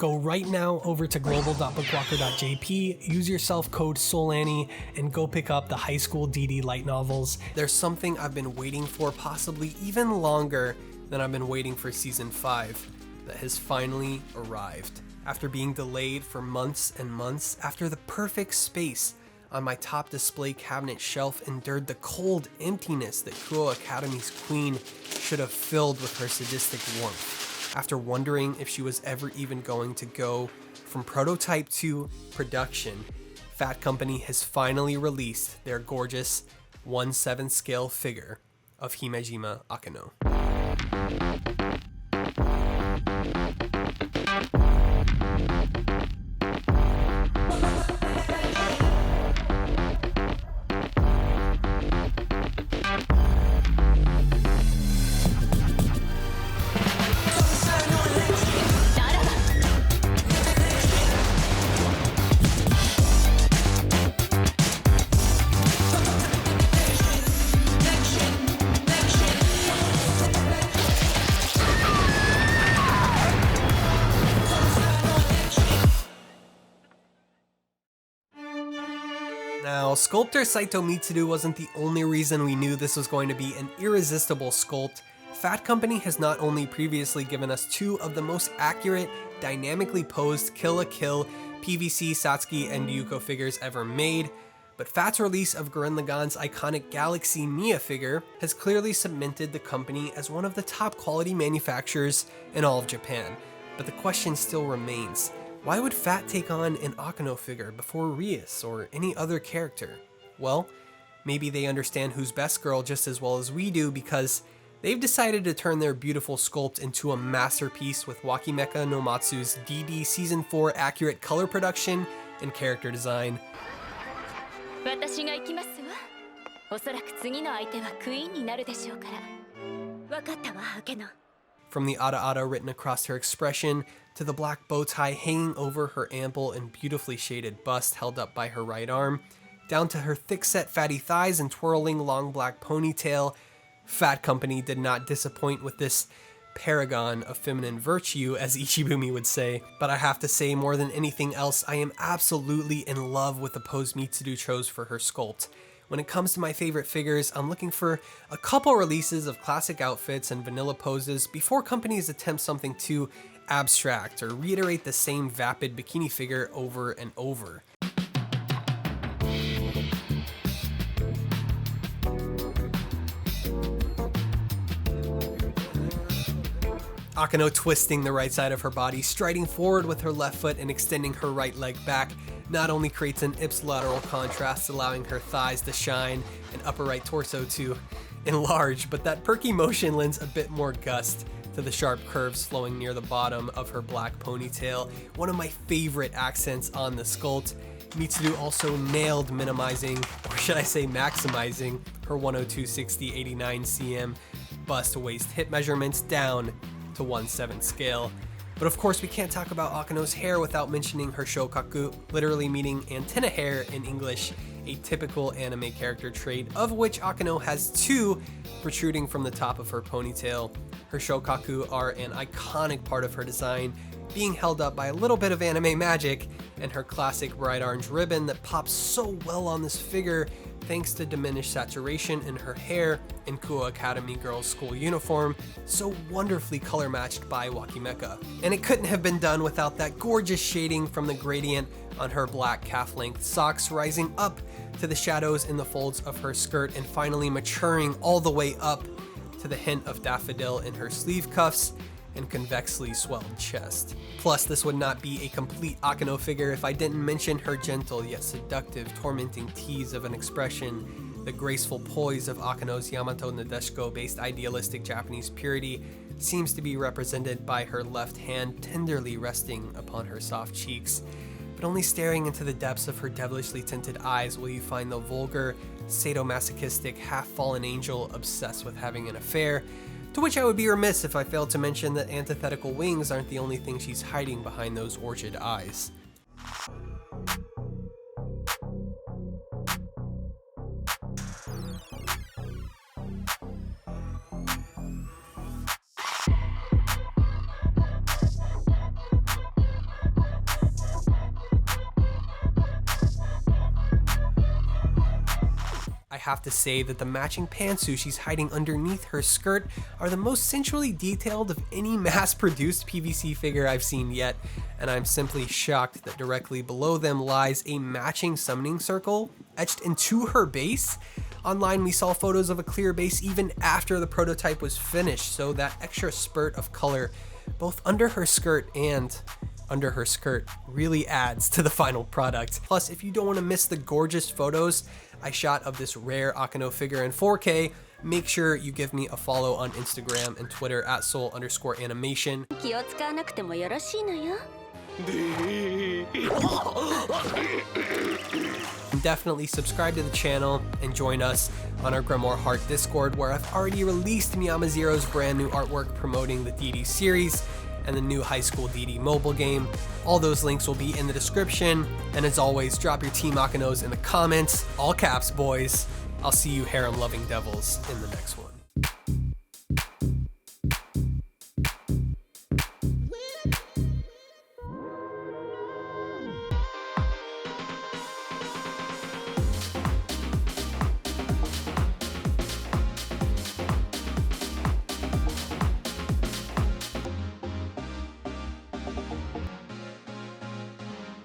Go right now over to global.bookwalker.jp, use yourself code SOULANNY, and go pick up the High School DxD light novels. There's something I've been waiting for possibly even longer than I've been waiting for season 5 that has finally arrived. After being delayed for months and months, after the perfect space on my top display cabinet shelf endured the cold emptiness that Kuo Academy's queen should have filled with her sadistic warmth. After wondering if she was ever even going to go from prototype to production, Phat Company has finally released their gorgeous 1/7 scale figure of Himejima Akeno. Now, sculptor Saito Mitsuru wasn't the only reason we knew this was going to be an irresistible sculpt. Phat Company has not only previously given us 2 of the most accurate, dynamically posed Kill la Kill PVC Satsuki and Ryuko figures ever made, but Phat's release of Gurren Lagann's iconic Galaxy Mia figure has clearly cemented the company as one of the top quality manufacturers in all of Japan. But the question still remains, why would Phat take on an Akeno figure before Rias or any other character? Well, maybe they understand Who's Best Girl just as well as we do, because they've decided to turn their beautiful sculpt into a masterpiece with Wakimecha no Matsu's DD Season 4 accurate color production and character design. From the Ada written across her expression, to the black bow tie hanging over her ample and beautifully shaded bust held up by her right arm, down to her thick-set fatty thighs and twirling long black ponytail, Phat Company did not disappoint with this paragon of feminine virtue, as Ichibumi would say. But I have to say, more than anything else, I am absolutely in love with the pose Mitsuru chose for her sculpt. When it comes to my favorite figures, I'm looking for a couple releases of classic outfits and vanilla poses before companies attempt something too abstract or reiterate the same vapid bikini figure over and over. Akeno twisting the right side of her body, striding forward with her left foot and extending her right leg back, not only creates an ipsilateral contrast, allowing her thighs to shine and upper right torso to enlarge, but that perky motion lends a bit more gust to the sharp curves flowing near the bottom of her black ponytail, one of my favorite accents on the sculpt. Mitsuru also nailed minimizing, or should I say maximizing, her 102/60/89 cm bust waist hip measurements down to 1/7 scale. But of course we can't talk about Akeno's hair without mentioning her shokaku, literally meaning antenna hair in English, a typical anime character trait, of which Akeno has 2 protruding from the top of her ponytail. Her shokaku are an iconic part of her design, being held up by a little bit of anime magic, and her classic bright orange ribbon that pops so well on this figure thanks to diminished saturation in her hair and Kuo Academy girls' school uniform, so wonderfully color matched by Wakimecha. And it couldn't have been done without that gorgeous shading from the gradient on her black calf-length socks rising up to the shadows in the folds of her skirt and finally maturing all the way up to the hint of daffodil in her sleeve cuffs and convexly swelled chest. Plus, this would not be a complete Akeno figure if I didn't mention her gentle yet seductive, tormenting tease of an expression. The graceful poise of Akeno's Yamato Nadeshiko-based idealistic Japanese purity seems to be represented by her left hand tenderly resting upon her soft cheeks. But only staring into the depths of her devilishly tinted eyes will you find the vulgar, sadomasochistic, half-fallen angel obsessed with having an affair, to which I would be remiss if I failed to mention that antithetical wings aren't the only thing she's hiding behind those orchid eyes. have to say that the matching pantsuit she's hiding underneath her skirt are the most sensually detailed of any mass-produced PVC figure I've seen yet, and I'm simply shocked that directly below them lies a matching summoning circle etched into her base. Online, we saw photos of a clear base even after the prototype was finished, so that extra spurt of color, both under her skirt and under her skirt, really adds to the final product. Plus, if you don't want to miss the gorgeous photos I shot of this rare Akeno figure in 4K, make sure you give me a follow on Instagram and Twitter at soul_animation. Definitely subscribe to the channel and join us on our Grimoire Heart Discord, where I've already released Miyama Zero's brand new artwork promoting the DD series and the new High School DD mobile game. All those links will be in the description, and as always, drop your Team Akenos in the comments, all caps boys. I'll see you harem loving devils in the next one.